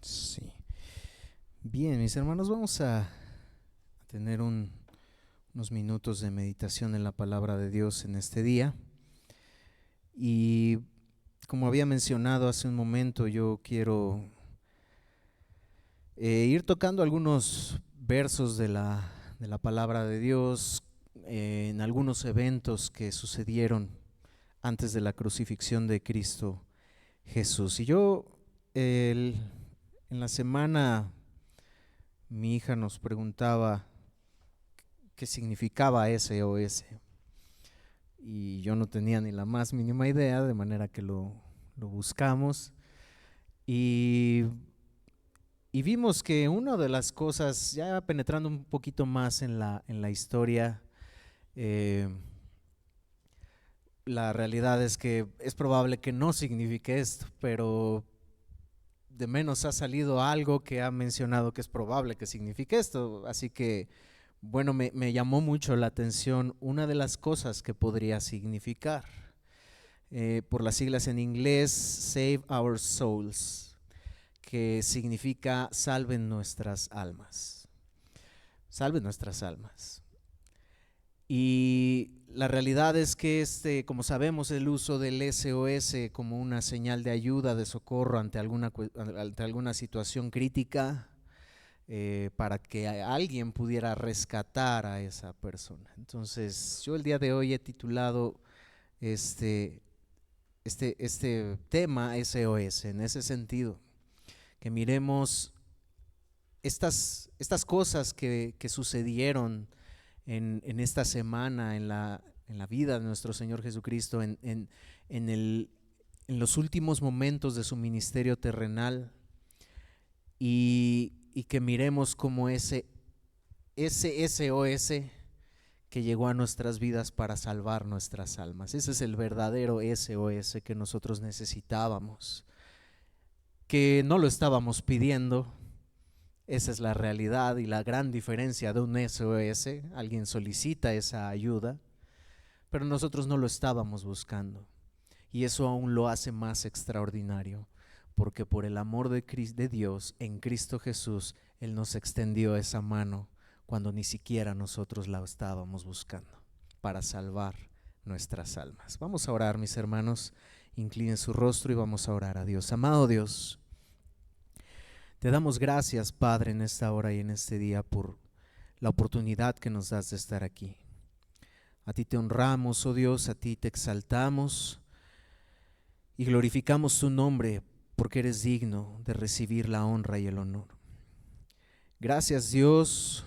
Sí. Bien, mis hermanos, vamos a tener unos minutos de meditación en la palabra de Dios en este día. Y como había mencionado hace un momento, yo quiero ir tocando algunos versos de la palabra de Dios en algunos eventos que sucedieron antes de la crucifixión de Cristo Jesús. Y yo en la semana mi hija nos preguntaba qué significaba SOS y yo no tenía ni la más mínima idea, de manera que lo buscamos y, y vimos que una de las cosas, ya penetrando un poquito más en la historia, eh, la realidad es que es probable que no signifique esto, pero de menos ha salido algo que ha mencionado que es probable que signifique esto, así que bueno, me llamó mucho la atención una de las cosas que podría significar, por las siglas en inglés, Save Our Souls, que significa salven nuestras almas, salven nuestras almas. Y la realidad es que como sabemos, el uso del SOS como una señal de ayuda, de socorro ante alguna situación crítica, para que alguien pudiera rescatar a esa persona. Entonces, yo el día de hoy he titulado este tema SOS en ese sentido, que miremos estas cosas que sucedieron en esta semana en la vida de nuestro Señor Jesucristo, en los últimos momentos de su ministerio terrenal, y que miremos como ese SOS que llegó a nuestras vidas para salvar nuestras almas. Ese es el verdadero SOS que nosotros necesitábamos, que no lo estábamos pidiendo. Esa es la realidad y la gran diferencia de un SOS. Alguien solicita esa ayuda, pero nosotros no lo estábamos buscando. Y eso aún lo hace más extraordinario, porque por el amor de Dios en Cristo Jesús, Él nos extendió esa mano cuando ni siquiera nosotros la estábamos buscando, para salvar nuestras almas. Vamos a orar, mis hermanos. Inclinen su rostro y vamos a orar a Dios. Amado Dios, te damos gracias, Padre, en esta hora y en este día por la oportunidad que nos das de estar aquí. A ti te honramos, oh Dios, a ti te exaltamos y glorificamos tu nombre, porque eres digno de recibir la honra y el honor. Gracias, Dios,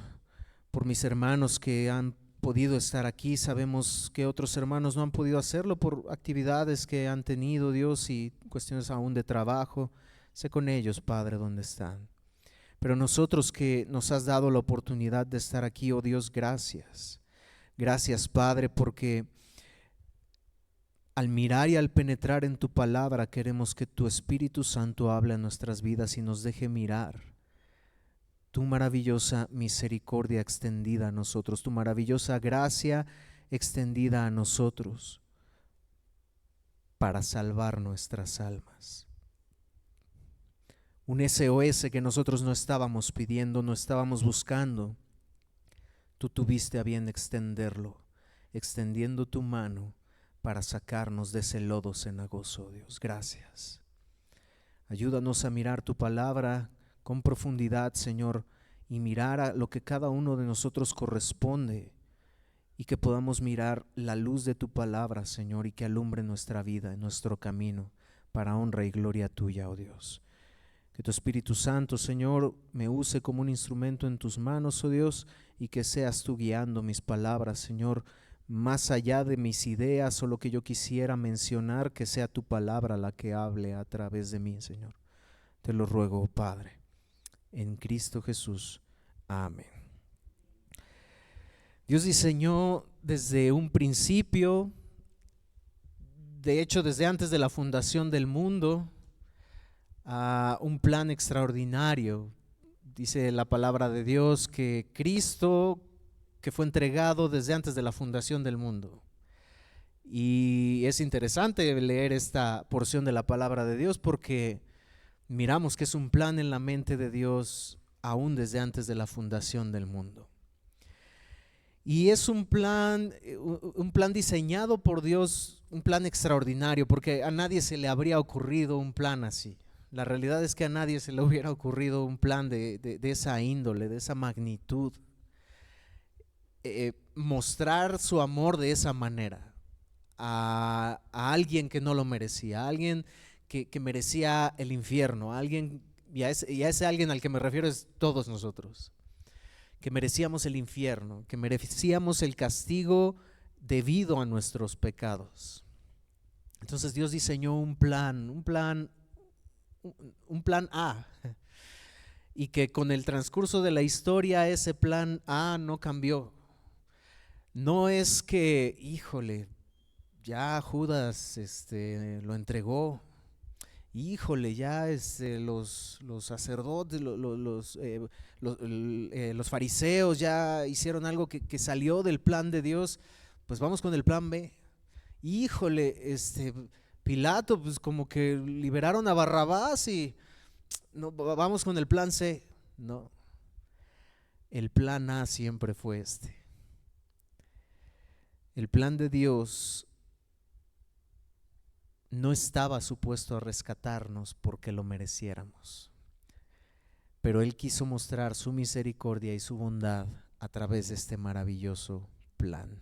por mis hermanos que han podido estar aquí. Sabemos que otros hermanos no han podido hacerlo por actividades que han tenido, Dios, y cuestiones aún de trabajo. Sé con ellos, Padre, donde están. Pero nosotros que nos has dado la oportunidad de estar aquí, oh Dios, gracias. Gracias, Padre, porque al mirar y al penetrar en tu palabra, queremos que tu Espíritu Santo hable en nuestras vidas y nos deje mirar tu maravillosa misericordia extendida a nosotros, tu maravillosa gracia extendida a nosotros para salvar nuestras almas. Un SOS que nosotros no estábamos pidiendo, no estábamos buscando. Tú tuviste a bien extenderlo, extendiendo tu mano para sacarnos de ese lodo cenagoso, Dios. Gracias. Ayúdanos a mirar tu palabra con profundidad, Señor, y mirar a lo que cada uno de nosotros corresponde, y que podamos mirar la luz de tu palabra, Señor, y que alumbre nuestra vida, nuestro camino, para honra y gloria tuya, oh Dios. Que tu Espíritu Santo, Señor, me use como un instrumento en tus manos, oh Dios, y que seas tú guiando mis palabras, Señor, más allá de mis ideas o lo que yo quisiera mencionar, que sea tu palabra la que hable a través de mí, Señor. Te lo ruego, oh Padre, en Cristo Jesús. Amén. Dios diseñó desde un principio, de hecho desde antes de la fundación del mundo, un plan extraordinario. Dice la palabra de Dios que Cristo, que fue entregado desde antes de la fundación del mundo. Y es interesante leer esta porción de la palabra de Dios porque miramos que es un plan en la mente de Dios aún desde antes de la fundación del mundo. Y es un plan diseñado por Dios, un plan extraordinario, porque a nadie se le habría ocurrido un plan así. La realidad es que a nadie se le hubiera ocurrido un plan de esa índole, de esa magnitud. Mostrar su amor de esa manera a alguien que no lo merecía, a alguien que merecía el infierno, a alguien, y a ese alguien al que me refiero es todos nosotros, que merecíamos el infierno, que merecíamos el castigo debido a nuestros pecados. Entonces Dios diseñó un plan A, y que con el transcurso de la historia ese plan A no cambió. No es que, híjole, ya Judas lo entregó, híjole, ya los sacerdotes, los fariseos ya hicieron algo que salió del plan de Dios, pues vamos con el plan B. Híjole, Pilato, pues como que liberaron a Barrabás y no, vamos con el plan C. No, el plan A siempre fue este. El plan de Dios no estaba supuesto a rescatarnos porque lo mereciéramos, pero Él quiso mostrar su misericordia y su bondad a través de este maravilloso plan.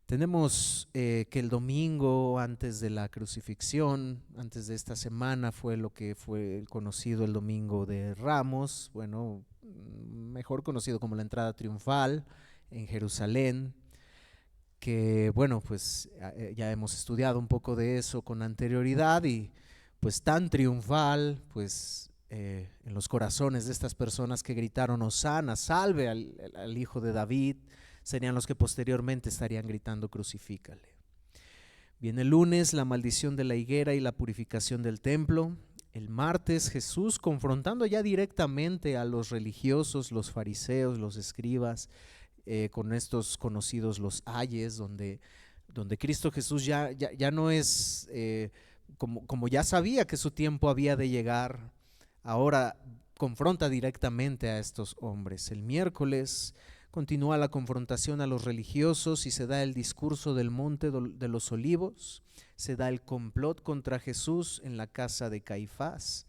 Tenemos que el domingo antes de la crucifixión, antes de esta semana, fue lo que fue conocido el Domingo de Ramos, bueno, mejor conocido como la entrada triunfal en Jerusalén, que bueno, pues ya hemos estudiado un poco de eso con anterioridad, y pues tan triunfal, pues en los corazones de estas personas que gritaron Hosana, salve al Hijo de David, serían los que posteriormente estarían gritando crucifícale. Viene el lunes la maldición de la higuera y la purificación del templo. El martes Jesús confrontando ya directamente a los religiosos, los fariseos, los escribas, con estos conocidos los ayes, donde Cristo Jesús ya no es como ya sabía que su tiempo había de llegar, ahora confronta directamente a estos hombres. El miércoles continúa la confrontación a los religiosos y se da el discurso del monte de los olivos, se da el complot contra Jesús en la casa de Caifás,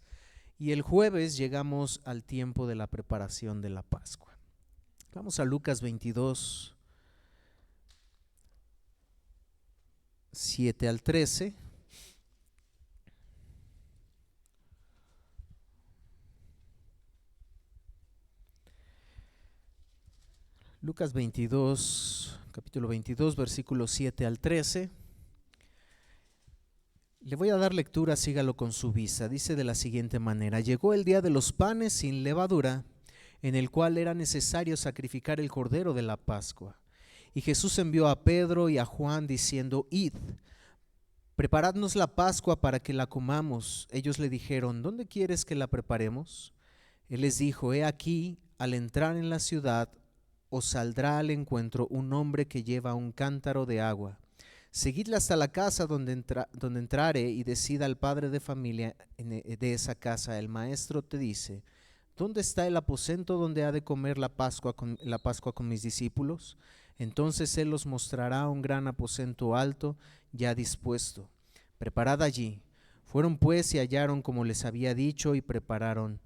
y el jueves llegamos al tiempo de la preparación de la Pascua. Vamos a Lucas 22, 7 al 13. Lucas 22, capítulo 22, versículos 7 al 13. Le voy a dar lectura, sígalo con su vista. Dice de la siguiente manera: llegó el día de los panes sin levadura, en el cual era necesario sacrificar el cordero de la Pascua. Y Jesús envió a Pedro y a Juan diciendo: id, preparadnos la Pascua para que la comamos. Ellos le dijeron: ¿dónde quieres que la preparemos? Él les dijo: he aquí, al entrar en la ciudad, os saldrá al encuentro un hombre que lleva un cántaro de agua. Seguidla hasta la casa donde entrare, y decida al padre de familia de esa casa: el maestro te dice, ¿dónde está el aposento donde ha de comer la Pascua con mis discípulos? Entonces él los mostrará un gran aposento alto, ya dispuesto. Preparad allí. Fueron pues y hallaron como les había dicho, y prepararon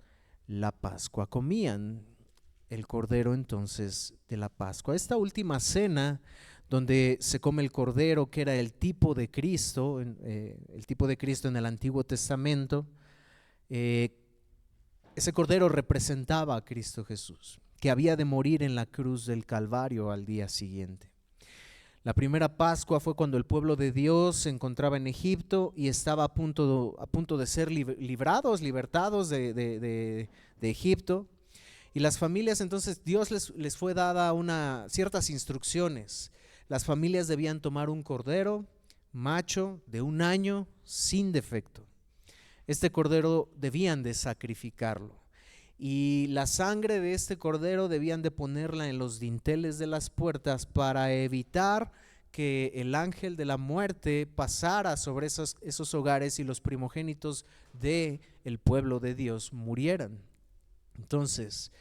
la Pascua. Comían el cordero entonces de la Pascua. Esta última cena, donde se come el cordero, que era el tipo de Cristo en el Antiguo Testamento, ese cordero representaba a Cristo Jesús, que había de morir en la cruz del Calvario al día siguiente. La primera Pascua fue cuando el pueblo de Dios se encontraba en Egipto y estaba a punto de ser libertados de Egipto. Y las familias, entonces Dios les fue dada ciertas instrucciones. Las familias debían tomar un cordero macho de 1 año sin defecto. Este cordero debían de sacrificarlo, y la sangre de este cordero debían de ponerla en los dinteles de las puertas para evitar que el ángel de la muerte pasara sobre esos hogares y los primogénitos del pueblo de Dios murieran. Entonces,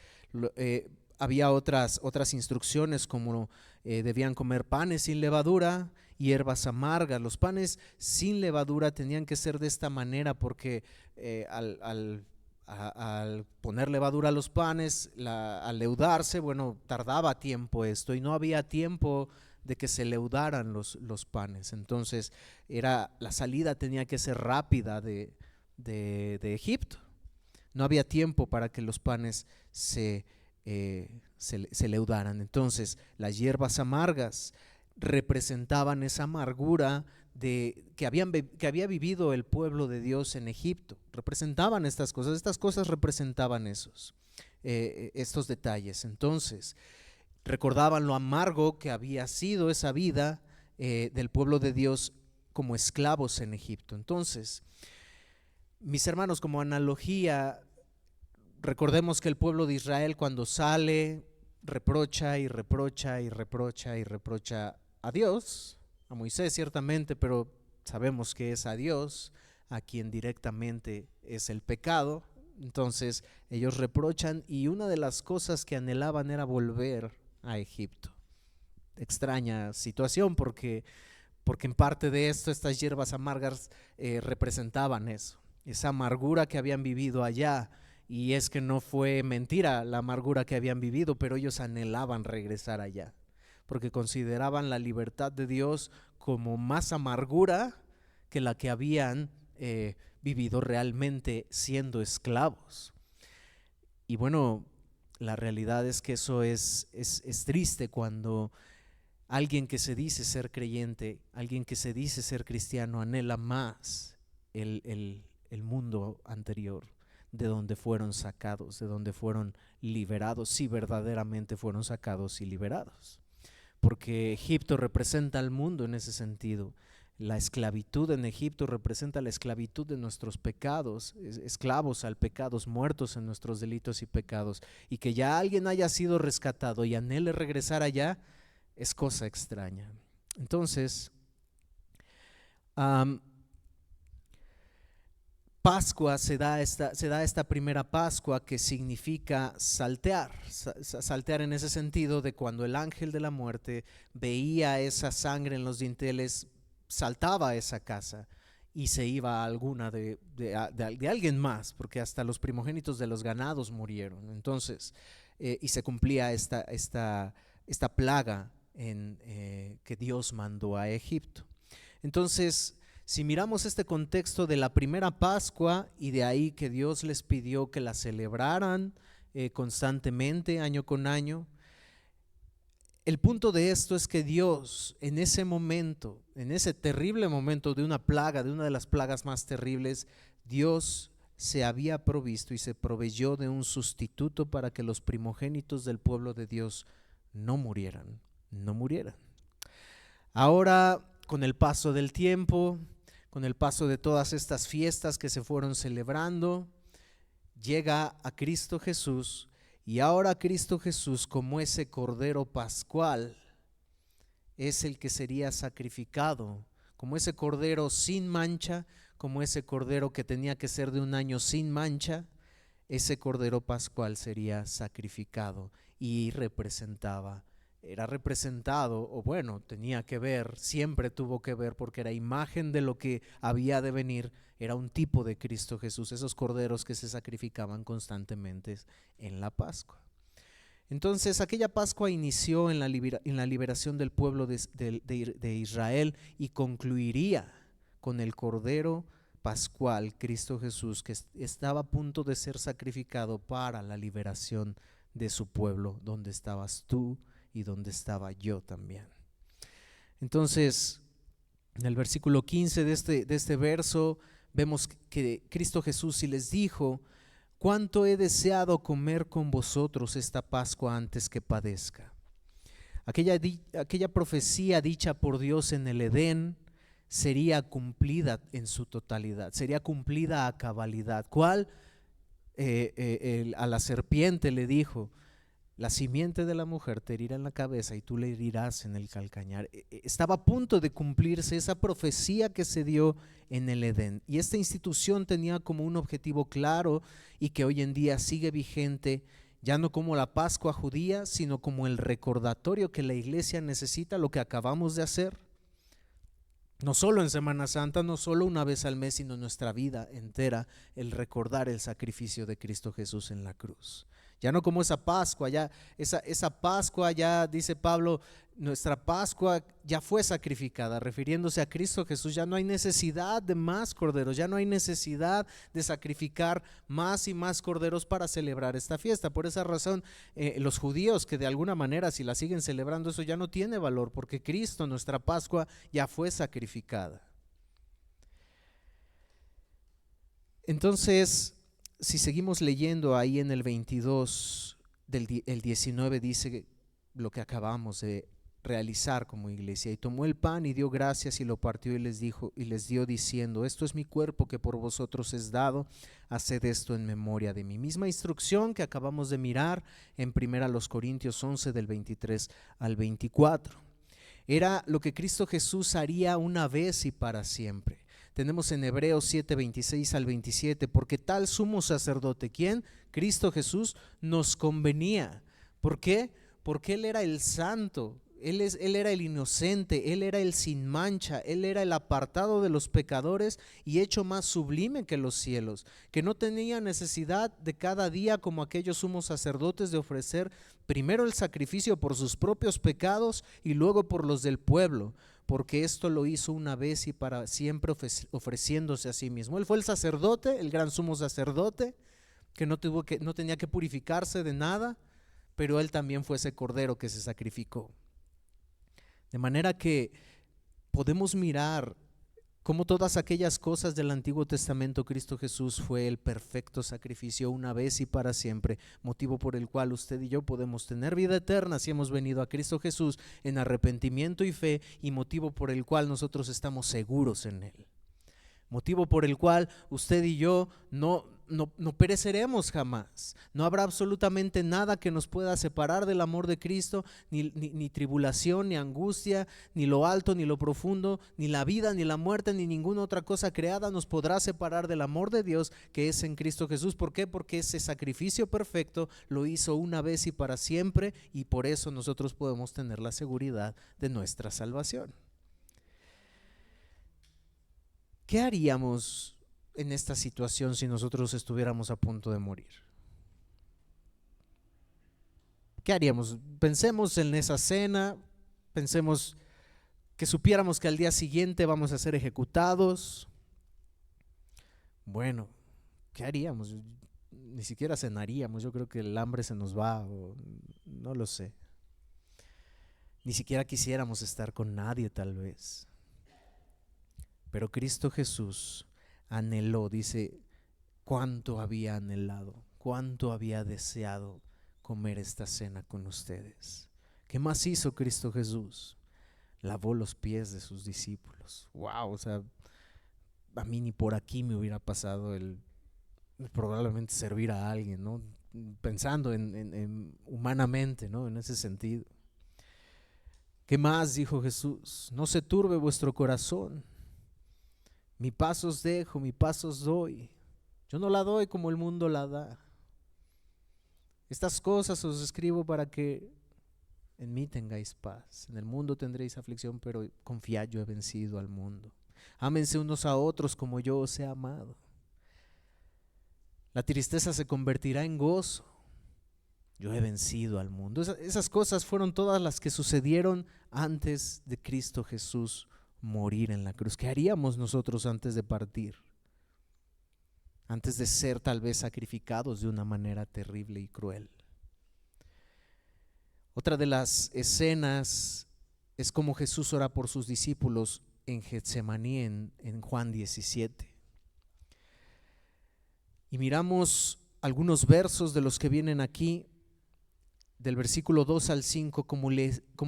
había otras instrucciones como debían comer panes sin levadura, hierbas amargas. Los panes sin levadura tenían que ser de esta manera porque al poner levadura a los panes, al leudarse, bueno, tardaba tiempo esto y no había tiempo de que se leudaran los panes. Entonces la salida tenía que ser rápida de Egipto. No había tiempo para que los panes se leudaran. Entonces las hierbas amargas representaban esa amargura que había vivido el pueblo de Dios en Egipto. Representaban estas cosas representaban estos detalles. Entonces recordaban lo amargo que había sido esa vida del pueblo de Dios como esclavos en Egipto. Entonces, mis hermanos, como analogía, recordemos que el pueblo de Israel, cuando sale, reprocha y reprocha y reprocha y reprocha a Dios, a Moisés ciertamente, pero sabemos que es a Dios a quien directamente es el pecado. Entonces ellos reprochan y una de las cosas que anhelaban era volver a Egipto. Extraña situación porque en parte de esto estas hierbas amargas representaban eso, esa amargura que habían vivido allá. Y es que no fue mentira la amargura que habían vivido, pero ellos anhelaban regresar allá, porque consideraban la libertad de Dios como más amargura que la que habían vivido realmente siendo esclavos. Y bueno, la realidad es que eso es triste cuando alguien que se dice ser creyente, alguien que se dice ser cristiano, anhela más el mundo anterior, de donde fueron sacados, de donde fueron liberados, si verdaderamente fueron sacados y liberados. Porque Egipto representa al mundo en ese sentido. La esclavitud en Egipto representa la esclavitud de nuestros pecados, esclavos al pecado, muertos en nuestros delitos y pecados. Y que ya alguien haya sido rescatado y anhele regresar allá, es cosa extraña. Entonces, Pascua se da esta primera Pascua que significa saltear en ese sentido de cuando el ángel de la muerte veía esa sangre en los dinteles, saltaba a esa casa y se iba a alguna de alguien más, porque hasta los primogénitos de los ganados murieron. Entonces, y se cumplía esta plaga que Dios mandó a Egipto. Entonces, si miramos este contexto de la primera Pascua y de ahí que Dios les pidió que la celebraran constantemente, año con año, el punto de esto es que Dios en ese momento, en ese terrible momento de una plaga, de una de las plagas más terribles, Dios se había provisto y se proveyó de un sustituto para que los primogénitos del pueblo de Dios no murieran. Ahora, con el paso del tiempo, con el paso de todas estas fiestas que se fueron celebrando, llega a Cristo Jesús, y ahora Cristo Jesús, como ese cordero pascual, es el que sería sacrificado, como ese cordero sin mancha, como ese cordero que tenía que ser de un año sin mancha. Ese cordero pascual sería sacrificado y era representado, o bueno, tenía que ver, siempre tuvo que ver, porque era imagen de lo que había de venir, era un tipo de Cristo Jesús, esos corderos que se sacrificaban constantemente en la Pascua. Entonces aquella Pascua inició en la liberación del pueblo de Israel y concluiría con el cordero pascual, Cristo Jesús, que estaba a punto de ser sacrificado para la liberación de su pueblo, donde estabas tú y donde estaba yo también. Entonces, en el versículo 15 de este verso, vemos que Cristo Jesús sí les dijo: cuánto he deseado comer con vosotros esta Pascua antes que padezca. Aquella profecía dicha por Dios en el Edén sería cumplida en su totalidad, sería cumplida a cabalidad. ¿Cuál? A la serpiente le dijo: La simiente de la mujer te herirá en la cabeza y tú le herirás en el calcañar. Estaba a punto de cumplirse esa profecía que se dio en el Edén. Y esta institución tenía como un objetivo claro y que hoy en día sigue vigente, ya no como la Pascua judía, sino como el recordatorio que la iglesia necesita, lo que acabamos de hacer. No solo en Semana Santa, no solo una vez al mes, sino nuestra vida entera, el recordar el sacrificio de Cristo Jesús en la cruz. Ya no como esa Pascua, ya esa Pascua, ya dice Pablo, nuestra Pascua ya fue sacrificada, refiriéndose a Cristo Jesús. Ya no hay necesidad de más corderos, ya no hay necesidad de sacrificar más y más corderos para celebrar esta fiesta. Por esa razón, los judíos que de alguna manera, si la siguen celebrando, eso ya no tiene valor, porque Cristo, nuestra Pascua, ya fue sacrificada. Entonces, si seguimos leyendo ahí en el 22, el 19 dice lo que acabamos de realizar como iglesia. Y tomó el pan y dio gracias y lo partió y les dio diciendo: esto es mi cuerpo que por vosotros es dado, haced esto en memoria de mí. Misma instrucción que acabamos de mirar en 1 Corintios 11 del 23 al 24. Era lo que Cristo Jesús haría una vez y para siempre. Tenemos en Hebreos 7, 26 al 27, porque tal sumo sacerdote, ¿quién? Cristo Jesús, nos convenía. ¿Por qué? Porque Él era el santo, Él era el inocente, Él era el sin mancha, Él era el apartado de los pecadores y hecho más sublime que los cielos, que no tenía necesidad de cada día como aquellos sumos sacerdotes de ofrecer primero el sacrificio por sus propios pecados y luego por los del pueblo, porque esto lo hizo una vez y para siempre ofreciéndose a sí mismo. Él fue el sacerdote, el gran sumo sacerdote, que no tenía que purificarse de nada, pero Él también fue ese cordero que se sacrificó. De manera que podemos mirar cómo todas aquellas cosas del Antiguo Testamento, Cristo Jesús fue el perfecto sacrificio una vez y para siempre, motivo por el cual usted y yo podemos tener vida eterna si hemos venido a Cristo Jesús en arrepentimiento y fe, y motivo por el cual nosotros estamos seguros en Él. Motivo por el cual usted y yo no pereceremos jamás. No habrá absolutamente nada que nos pueda separar del amor de Cristo, ni tribulación, ni angustia, ni lo alto, ni lo profundo, ni la vida, ni la muerte, ni ninguna otra cosa creada nos podrá separar del amor de Dios que es en Cristo Jesús. ¿Por qué? Porque ese sacrificio perfecto lo hizo una vez y para siempre, y por eso nosotros podemos tener la seguridad de nuestra salvación. ¿Qué haríamos en esta situación si nosotros estuviéramos a punto de morir? ¿Qué haríamos? Pensemos en esa cena, pensemos que supiéramos que al día siguiente vamos a ser ejecutados. Bueno, ¿qué haríamos? Ni siquiera cenaríamos, yo creo que el hambre se nos va, o no lo sé. Ni siquiera quisiéramos estar con nadie tal vez. Pero Cristo Jesús anheló, dice, cuánto había anhelado, cuánto había deseado comer esta cena con ustedes. ¿Qué más hizo Cristo Jesús? Lavó los pies de sus discípulos. Wow, o sea, a mí ni por aquí me hubiera pasado el probablemente servir a alguien, ¿no? Pensando en humanamente, ¿no? En ese sentido. ¿Qué más dijo Jesús? No se turbe vuestro corazón. Mi paz os dejo, mi paz os doy. Yo no la doy como el mundo la da. Estas cosas os escribo para que en mí tengáis paz. En el mundo tendréis aflicción, pero confiad, yo he vencido al mundo. Ámense unos a otros como yo os he amado. La tristeza se convertirá en gozo. Yo he vencido al mundo. Esas cosas fueron todas las que sucedieron antes de Cristo Jesús morir en la cruz. ¿Qué haríamos nosotros antes de partir? Antes de ser tal vez sacrificados de una manera terrible y cruel. Otra de las escenas es como Jesús ora por sus discípulos en Getsemaní en Juan 17. Y miramos algunos versos de los que vienen aquí del versículo 2 al 5, como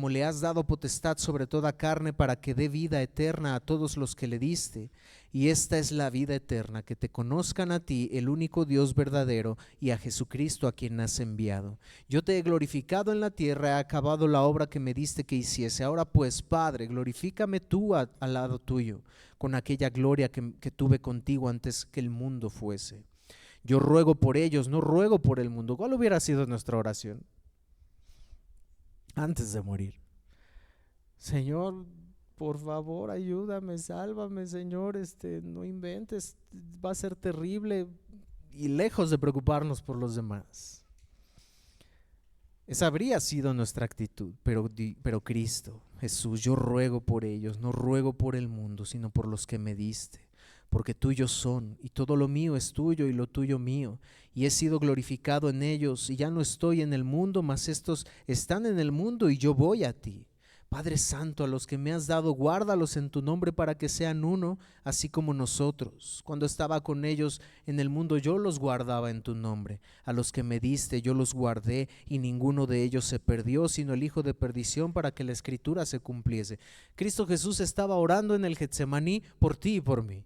le has dado potestad sobre toda carne para que dé vida eterna a todos los que le diste. Y esta es la vida eterna, que te conozcan a ti, el único Dios verdadero, y a Jesucristo a quien has enviado. Yo te he glorificado en la tierra, he acabado la obra que me diste que hiciese. Ahora pues, Padre, glorifícame tú al lado tuyo, con aquella gloria que tuve contigo antes que el mundo fuese. Yo ruego por ellos, no ruego por el mundo. ¿Cuál hubiera sido nuestra oración antes de morir? Señor, por favor, ayúdame, sálvame, Señor, no inventes, va a ser terrible. Y lejos de preocuparnos por los demás. Esa habría sido nuestra actitud, pero Cristo, Jesús, yo ruego por ellos, no ruego por el mundo, sino por los que me diste. Porque tuyos son, y todo lo mío es tuyo y lo tuyo mío, y he sido glorificado en ellos, y ya no estoy en el mundo, mas estos están en el mundo y yo voy a ti. Padre Santo, a los que me has dado, guárdalos en tu nombre para que sean uno, así como nosotros. Cuando estaba con ellos en el mundo, yo los guardaba en tu nombre. A los que me diste, yo los guardé, y ninguno de ellos se perdió, sino el hijo de perdición, para que la escritura se cumpliese. Cristo Jesús estaba orando en el Getsemaní por ti y por mí.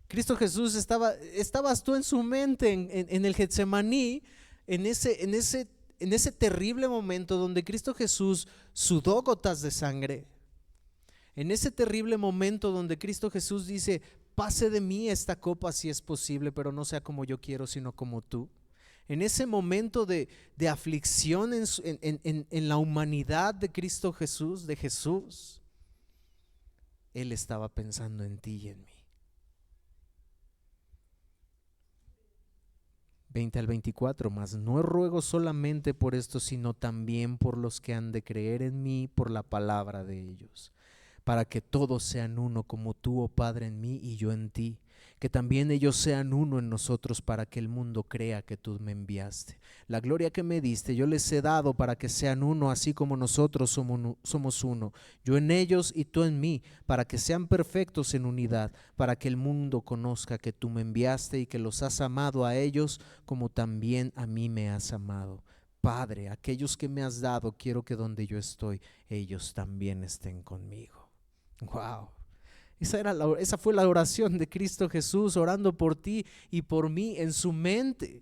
Cristo Jesús estabas tú en su mente en el Getsemaní, en ese terrible momento donde Cristo Jesús sudó gotas de sangre, en ese terrible momento donde Cristo Jesús dice: pase de mí esta copa si es posible, pero no sea como yo quiero, sino como tú. En ese momento de aflicción en la humanidad de Cristo Jesús, de Jesús, Él estaba pensando en ti y en mí. 20 al 24, mas no ruego solamente por esto, sino también por los que han de creer en mí por la palabra de ellos, para que todos sean uno, como tú, oh Padre, en mí y yo en ti, que también ellos sean uno en nosotros, para que el mundo crea que tú me enviaste. La gloria que me diste yo les he dado, para que sean uno, así como nosotros somos uno, yo en ellos y tú en mí, para que sean perfectos en unidad, para que el mundo conozca que tú me enviaste y que los has amado a ellos como también a mí me has amado. Padre, aquellos que me has dado, quiero que donde yo estoy, ellos también estén conmigo. Wow. Esa fue la oración de Cristo Jesús, orando por ti y por mí en su mente.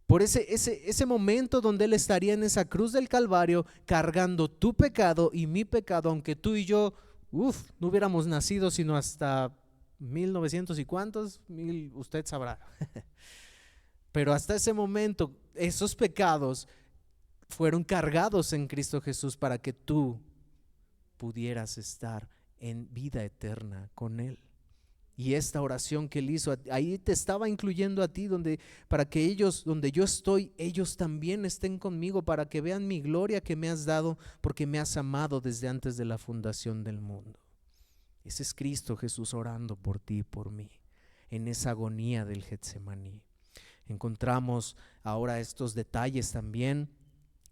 Por ese momento donde Él estaría en esa cruz del Calvario, cargando tu pecado y mi pecado, aunque tú y yo, no hubiéramos nacido sino hasta 1900 y cuántos, usted sabrá. Pero hasta ese momento, esos pecados fueron cargados en Cristo Jesús para que tú pudieras estar en vida eterna con Él. Y esta oración que Él hizo, ahí te estaba incluyendo a ti, para que ellos, donde yo estoy, ellos también estén conmigo, para que vean mi gloria que me has dado, porque me has amado desde antes de la fundación del mundo. Ese es Cristo Jesús orando por ti y por mí, en esa agonía del Getsemaní. Encontramos ahora estos detalles también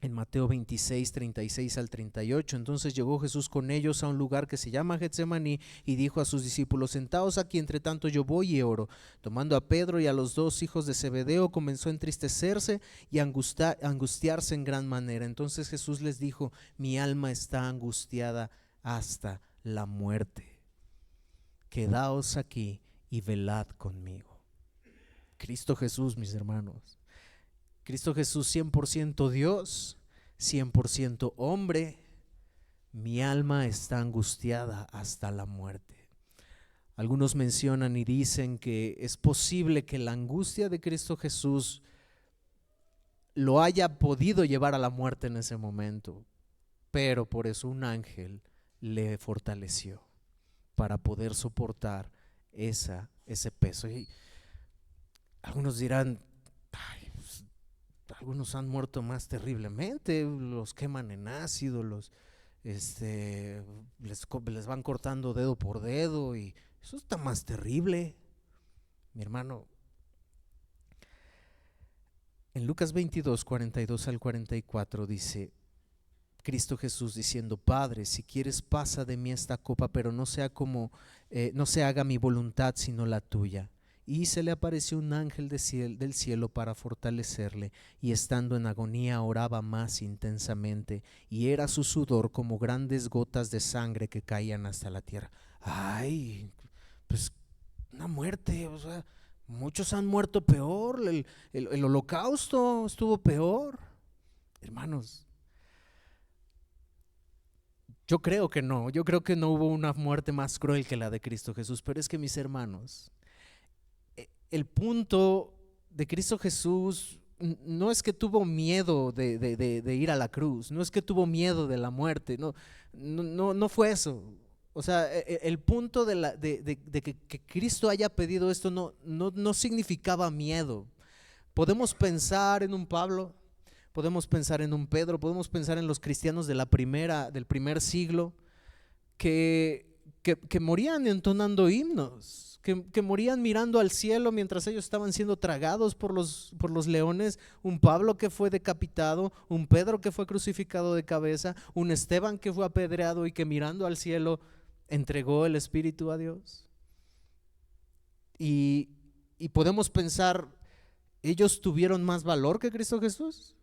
en Mateo 26, 36 al 38. Entonces llegó Jesús con ellos a un lugar que se llama Getsemaní y dijo a sus discípulos: sentaos aquí, entre tanto yo voy y oro. Tomando a Pedro y a los dos hijos de Zebedeo, comenzó a entristecerse y a angustiarse en gran manera. Entonces Jesús les dijo: mi alma está angustiada hasta la muerte. Quedaos aquí y velad conmigo. Cristo Jesús, mis hermanos, Cristo Jesús 100% Dios, 100% hombre, mi alma está angustiada hasta la muerte. Algunos mencionan y dicen que es posible que la angustia de Cristo Jesús lo haya podido llevar a la muerte en ese momento, pero por eso un ángel le fortaleció para poder soportar ese peso. Y algunos dirán: algunos han muerto más terriblemente, los queman en ácido, les van cortando dedo por dedo, y eso está más terrible. Mi hermano, en Lucas 22, 42 al 44 dice Cristo Jesús diciendo: Padre, si quieres, pasa de mí esta copa, pero no se haga mi voluntad sino la tuya. y se le apareció un ángel del cielo para fortalecerle, y estando en agonía oraba más intensamente, y era su sudor como grandes gotas de sangre que caían hasta la tierra. Ay, pues una muerte, o sea, muchos han muerto peor, el holocausto estuvo peor. Hermanos, yo creo que no hubo una muerte más cruel que la de Cristo Jesús, pero es que mis hermanos, el punto de Cristo Jesús no es que tuvo miedo de ir a la cruz, no es que tuvo miedo de la muerte, no fue eso. O sea, el punto de que Cristo haya pedido esto no significaba miedo. Podemos pensar en un Pablo, podemos pensar en un Pedro, podemos pensar en los cristianos del primer siglo que morían entonando himnos, que morían mirando al cielo mientras ellos estaban siendo tragados por los leones. Un Pablo que fue decapitado, un Pedro que fue crucificado de cabeza, un Esteban que fue apedreado y que mirando al cielo entregó el espíritu a Dios. Y podemos pensar, ¿ellos tuvieron más valor que Cristo Jesús?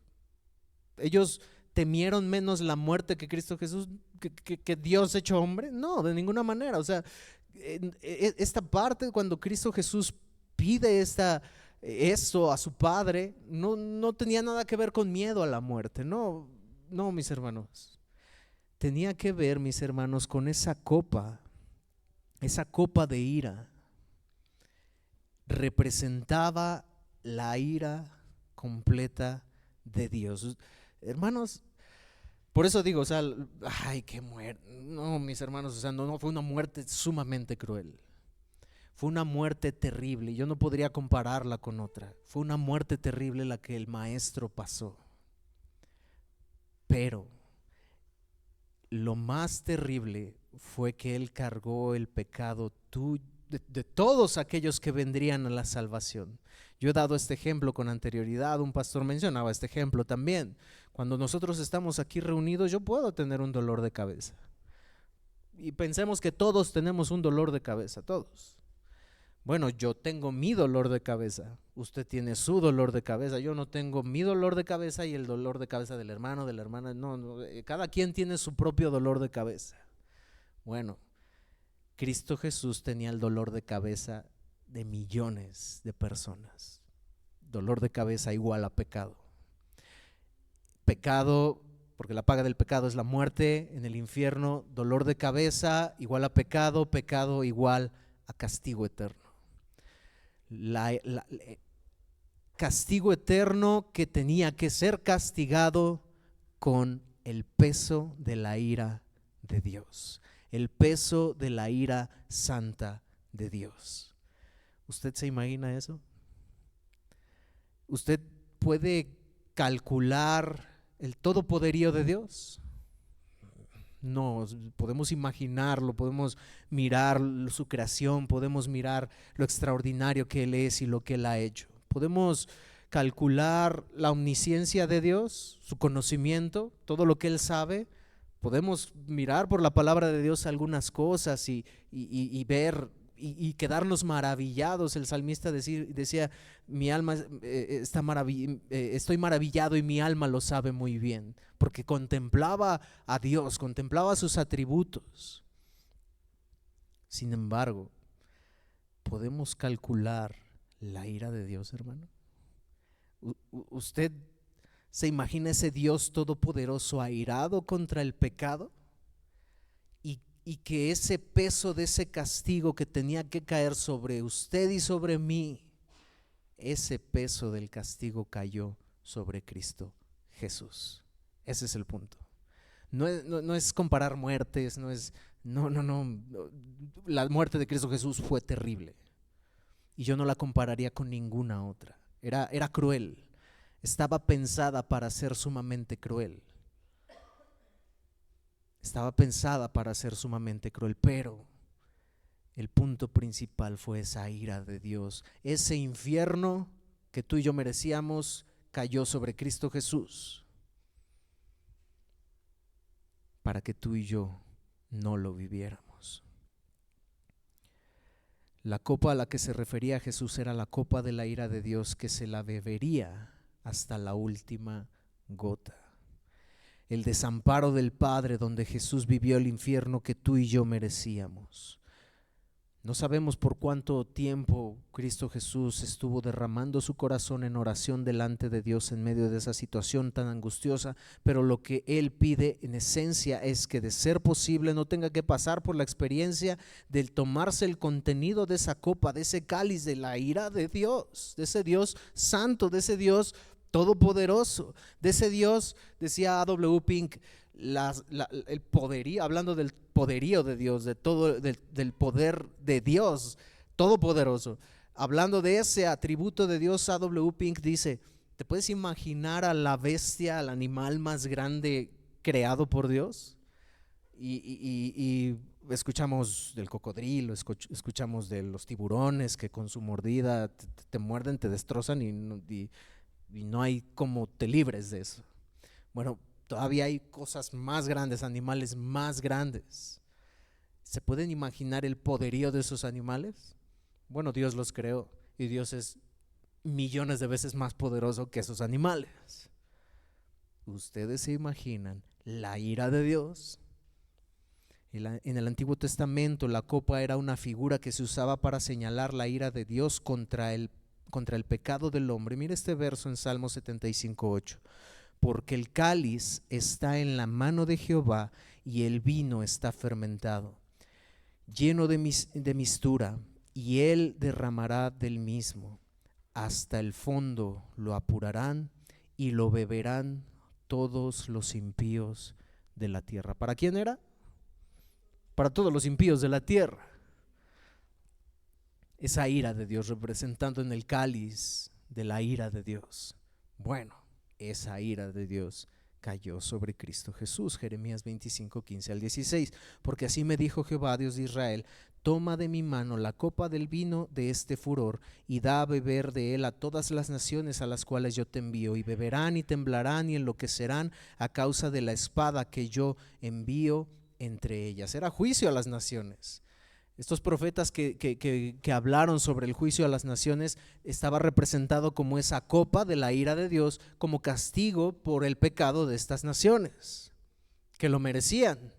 ¿Ellos temieron menos la muerte que Cristo Jesús, que Dios hecho hombre? No, de ninguna manera. O sea, esta parte cuando Cristo Jesús pide eso a su Padre, no tenía nada que ver con miedo a la muerte. No, no, mis hermanos. Tenía que ver, mis hermanos, con esa copa de ira. Representaba la ira completa de Dios. Hermanos, por eso digo, o sea, ay, qué muerte. No, mis hermanos, o sea, no fue una muerte sumamente cruel. Fue una muerte terrible. Yo no podría compararla con otra. Fue una muerte terrible la que el maestro pasó. Pero lo más terrible fue que él cargó el pecado tuyo, de todos aquellos que vendrían a la salvación. Yo he dado este ejemplo con anterioridad, un pastor mencionaba este ejemplo también. Cuando nosotros estamos aquí reunidos, yo puedo tener un dolor de cabeza. Y pensemos que todos tenemos un dolor de cabeza, todos. Bueno, yo tengo mi dolor de cabeza, usted tiene su dolor de cabeza, yo no tengo mi dolor de cabeza y el dolor de cabeza del hermano, de la hermana, no, cada quien tiene su propio dolor de cabeza. Bueno, Cristo Jesús tenía el dolor de cabeza de millones de personas. Dolor de cabeza igual a pecado. Pecado, porque la paga del pecado es la muerte en el infierno. Dolor de cabeza igual a pecado, pecado igual a castigo eterno. Castigo eterno que tenía que ser castigado con el peso de la ira de Dios, el peso de la ira santa de Dios. ¿Usted se imagina eso? ¿Usted puede calcular el todopoderío de Dios? No, podemos imaginarlo, podemos mirar su creación, podemos mirar lo extraordinario que Él es y lo que Él ha hecho. Podemos calcular la omnisciencia de Dios, su conocimiento, todo lo que Él sabe. Podemos mirar por la palabra de Dios algunas cosas y ver y quedarnos maravillados. El salmista decía, mi alma estoy maravillado y mi alma lo sabe muy bien, porque contemplaba a Dios, contemplaba sus atributos. Sin embargo, ¿podemos calcular la ira de Dios, hermano? ¿Usted se imagina ese Dios todopoderoso airado contra el pecado? Y que ese peso de ese castigo que tenía que caer sobre usted y sobre mí, ese peso del castigo cayó sobre Cristo Jesús. Ese es el punto. No es comparar muertes, no. La muerte de Cristo Jesús fue terrible y yo no la compararía con ninguna otra. Era cruel, estaba pensada para ser sumamente cruel. Estaba pensada para ser sumamente cruel, pero el punto principal fue esa ira de Dios. Ese infierno que tú y yo merecíamos cayó sobre Cristo Jesús para que tú y yo no lo viviéramos. La copa a la que se refería Jesús era la copa de la ira de Dios, que se la bebería hasta la última gota. El desamparo del Padre, donde Jesús vivió el infierno que tú y yo merecíamos. No sabemos por cuánto tiempo Cristo Jesús estuvo derramando su corazón en oración delante de Dios en medio de esa situación tan angustiosa, pero lo que Él pide en esencia es que, de ser posible, no tenga que pasar por la experiencia del tomarse el contenido de esa copa, de ese cáliz de la ira de Dios, de ese Dios santo, de ese Dios todopoderoso, de ese Dios, decía A.W. Pink, el poderío, hablando del poderío de Dios, de todo, del poder de Dios todopoderoso. Hablando de ese atributo de Dios, A.W. Pink dice: ¿te puedes imaginar a la bestia, al animal más grande creado por Dios? Y escuchamos del cocodrilo, escuchamos de los tiburones que con su mordida te muerden, te destrozan y no hay como te libres de eso. Bueno, todavía hay cosas más grandes, animales más grandes. ¿Se pueden imaginar el poderío de esos animales? Bueno, Dios los creó y Dios es millones de veces más poderoso que esos animales. ¿Ustedes se imaginan la ira de Dios? En el Antiguo Testamento la copa era una figura que se usaba para señalar la ira de Dios contra el pecado del hombre. Mira este verso en Salmo 75:8. Porque el cáliz está en la mano de Jehová y el vino está fermentado, lleno de mistura, y él derramará del mismo. Hasta el fondo lo apurarán y lo beberán todos los impíos de la tierra. ¿Para quién era? Para todos los impíos de la tierra. Esa ira de Dios representando en el cáliz de la ira de Dios. Bueno, esa ira de Dios cayó sobre Cristo Jesús. Jeremías 25:15-16. Porque así me dijo Jehová, Dios de Israel: toma de mi mano la copa del vino de este furor y da a beber de él a todas las naciones a las cuales yo te envío, y beberán y temblarán y enloquecerán a causa de la espada que yo envío entre ellas. Era juicio a las naciones. Estos profetas que hablaron sobre el juicio a las naciones estaba representado como esa copa de la ira de Dios, como castigo por el pecado de estas naciones, que lo merecían.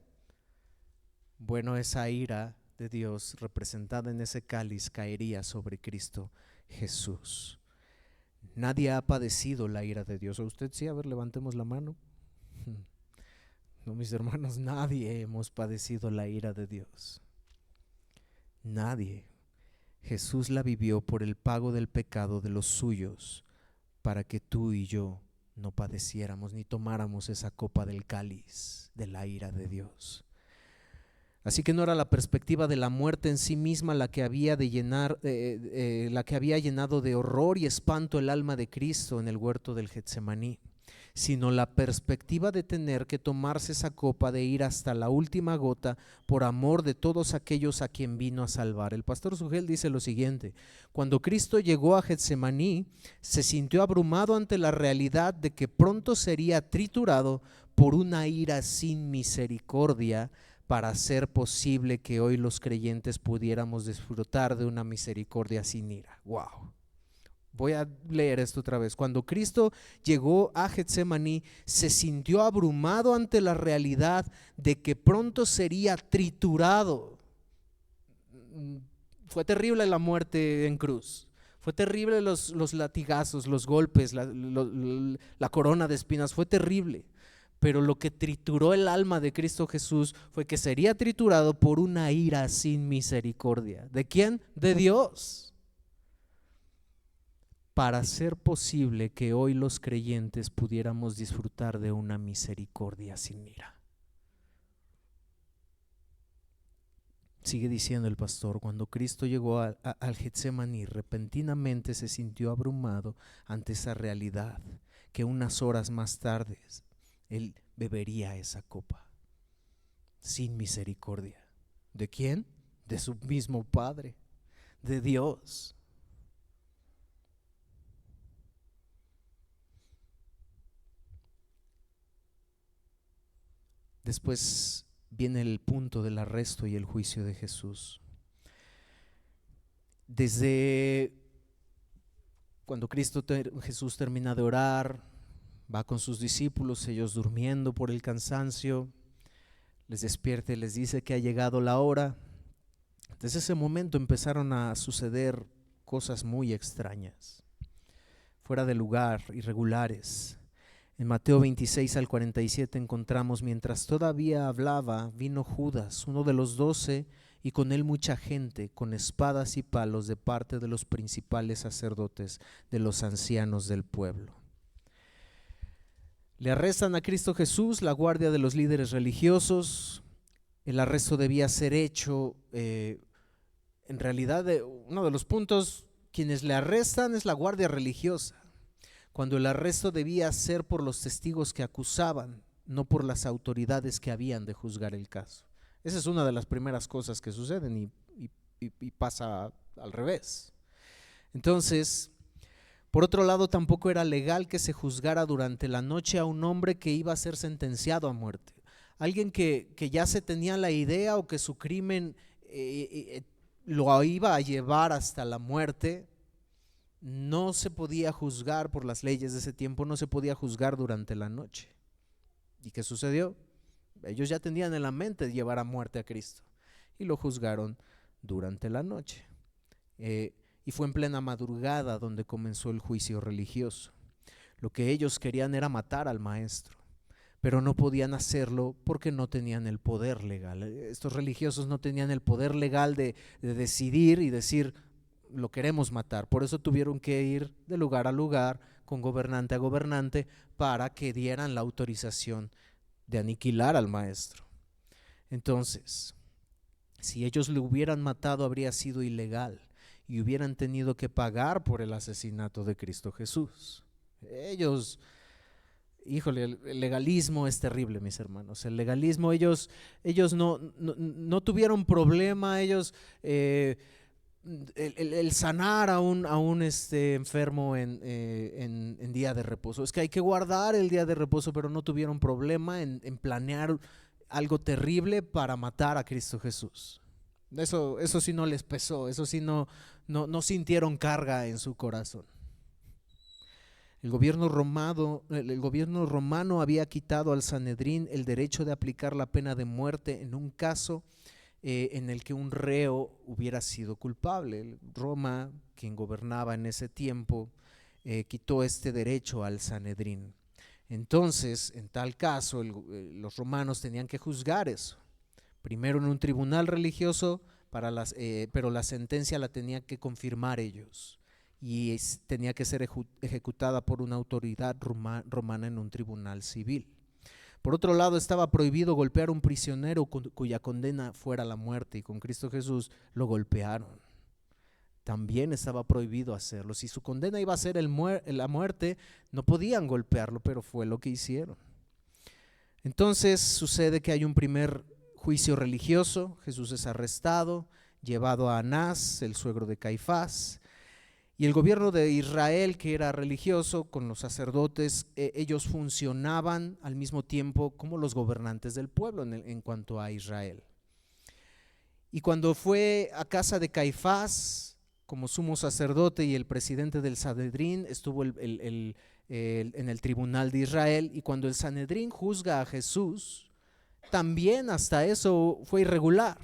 Bueno, esa ira de Dios representada en ese cáliz caería sobre Cristo Jesús. Nadie ha padecido la ira de Dios. ¿O usted sí? A ver, levantemos la mano. No, mis hermanos, nadie hemos padecido la ira de Dios. Nadie. Jesús la vivió por el pago del pecado de los suyos, para que tú y yo no padeciéramos ni tomáramos esa copa del cáliz de la ira de Dios. Así que no era la perspectiva de la muerte en sí misma la que había llenado de horror y espanto el alma de Cristo en el huerto del Getsemaní, sino la perspectiva de tener que tomarse esa copa de ir hasta la última gota por amor de todos aquellos a quien vino a salvar. El pastor Sugel dice lo siguiente: cuando Cristo llegó a Getsemaní, se sintió abrumado ante la realidad de que pronto sería triturado por una ira sin misericordia, para hacer posible que hoy los creyentes pudiéramos disfrutar de una misericordia sin ira. Wow. Voy a leer esto otra vez. Cuando Cristo llegó a Getsemaní, se sintió abrumado ante la realidad de que pronto sería triturado. Fue terrible la muerte en cruz. Fue terrible los latigazos, los golpes, la corona de espinas. Fue terrible. Pero lo que trituró el alma de Cristo Jesús fue que sería triturado por una ira sin misericordia. ¿De quién? De Dios. Para hacer posible que hoy los creyentes pudiéramos disfrutar de una misericordia sin ira. Sigue diciendo el pastor: cuando Cristo llegó al Getsemaní, repentinamente se sintió abrumado ante esa realidad, que unas horas más tarde él bebería esa copa sin misericordia. ¿De quién? De su mismo Padre, de Dios. Después viene el punto del arresto y el juicio de Jesús. Desde cuando Jesús termina de orar, va con sus discípulos, ellos durmiendo por el cansancio, les despierta y les dice que ha llegado la hora. Desde ese momento empezaron a suceder cosas muy extrañas, fuera de lugar, irregulares. En Mateo 26 al 47 encontramos: mientras todavía hablaba, vino Judas, uno de los 12, y con él mucha gente, con espadas y palos de parte de los principales sacerdotes, de los ancianos del pueblo. Le arrestan a Cristo Jesús, la guardia de los líderes religiosos. El arresto debía ser hecho, en realidad uno de los puntos, quienes le arrestan es la guardia religiosa, cuando el arresto debía ser por los testigos que acusaban, no por las autoridades que habían de juzgar el caso. Esa es una de las primeras cosas que suceden y pasa al revés. Entonces, por otro lado, tampoco era legal que se juzgara durante la noche a un hombre que iba a ser sentenciado a muerte. Alguien que ya se tenía la idea o que su crimen lo iba a llevar hasta la muerte, no se podía juzgar por las leyes de ese tiempo, no se podía juzgar durante la noche. ¿Y qué sucedió? Ellos ya tenían en la mente llevar a muerte a Cristo y lo juzgaron durante la noche. Y fue en plena madrugada donde comenzó el juicio religioso. Lo que ellos querían era matar al maestro, pero no podían hacerlo porque no tenían el poder legal. Estos religiosos no tenían el poder legal de decidir y decir: lo queremos matar. Por eso tuvieron que ir de lugar a lugar, con gobernante a gobernante, para que dieran la autorización de aniquilar al maestro. Entonces, si ellos lo hubieran matado, habría sido ilegal y hubieran tenido que pagar por el asesinato de Cristo Jesús. Ellos, híjole, el legalismo es terrible, mis hermanos. El legalismo, ellos no tuvieron problema, ellos el sanar a un enfermo en día de reposo. Es que hay que guardar el día de reposo, pero no tuvieron problema en planear algo terrible para matar a Cristo Jesús. Eso sí no les pesó, eso sí no sintieron carga en su corazón. El gobierno romano había quitado al Sanedrín el derecho de aplicar la pena de muerte en un caso en el que un reo hubiera sido culpable. Roma, quien gobernaba en ese tiempo, quitó este derecho al Sanedrín. Entonces, en tal caso, los romanos tenían que juzgar eso. Primero en un tribunal religioso, pero la sentencia la tenían que confirmar ellos y tenía que ser ejecutada por una autoridad romana en un tribunal civil. Por otro lado, estaba prohibido golpear a un prisionero cuya condena fuera la muerte, y con Cristo Jesús lo golpearon. También estaba prohibido hacerlo. Si su condena iba a ser la muerte, no podían golpearlo, pero fue lo que hicieron. Entonces sucede que hay un primer juicio religioso. Jesús es arrestado, llevado a Anás, el suegro de Caifás, y el gobierno de Israel, que era religioso, con los sacerdotes, ellos funcionaban al mismo tiempo como los gobernantes del pueblo en cuanto a Israel. Y cuando fue a casa de Caifás como sumo sacerdote y el presidente del Sanedrín, estuvo en el tribunal de Israel, y cuando el Sanedrín juzga a Jesús, también hasta eso fue irregular,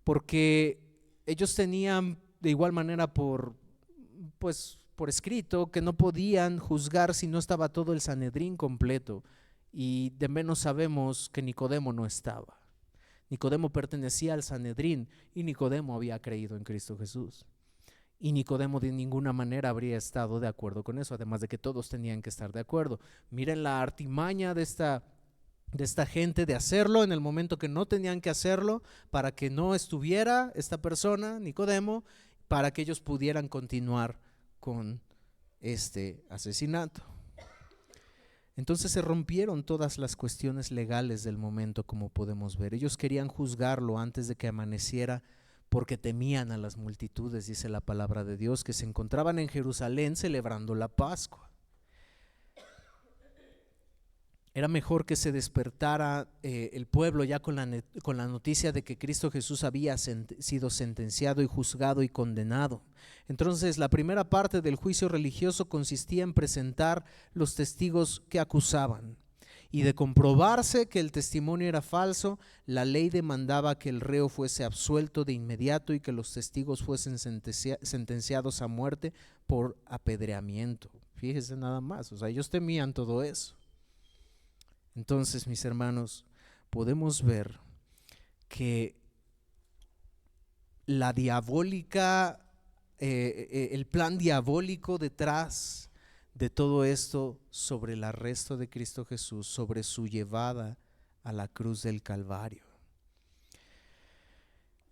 porque ellos tenían de igual manera por escrito que no podían juzgar si no estaba todo el Sanedrín completo, y de menos sabemos que Nicodemo no estaba. Nicodemo pertenecía al Sanedrín y Nicodemo había creído en Cristo Jesús, y Nicodemo de ninguna manera habría estado de acuerdo con eso, además de que todos tenían que estar de acuerdo. Miren la artimaña de esta gente de hacerlo en el momento que no tenían que hacerlo, para que no estuviera esta persona, Nicodemo, para que ellos pudieran continuar con este asesinato. Entonces se rompieron todas las cuestiones legales del momento, como podemos ver. Ellos querían juzgarlo antes de que amaneciera porque temían a las multitudes, dice la palabra de Dios, que se encontraban en Jerusalén celebrando la Pascua. Era mejor que se despertara el pueblo ya con la noticia de que Cristo Jesús había sido sentenciado y juzgado y condenado. Entonces, la primera parte del juicio religioso consistía en presentar los testigos que acusaban. Y de comprobarse que el testimonio era falso, la ley demandaba que el reo fuese absuelto de inmediato y que los testigos fuesen sentenciados a muerte por apedreamiento. Fíjese nada más, o sea, ellos temían todo eso. Entonces, mis hermanos, podemos ver que la diabólica, el plan diabólico detrás de todo esto sobre el arresto de Cristo Jesús, sobre su llevada a la cruz del Calvario.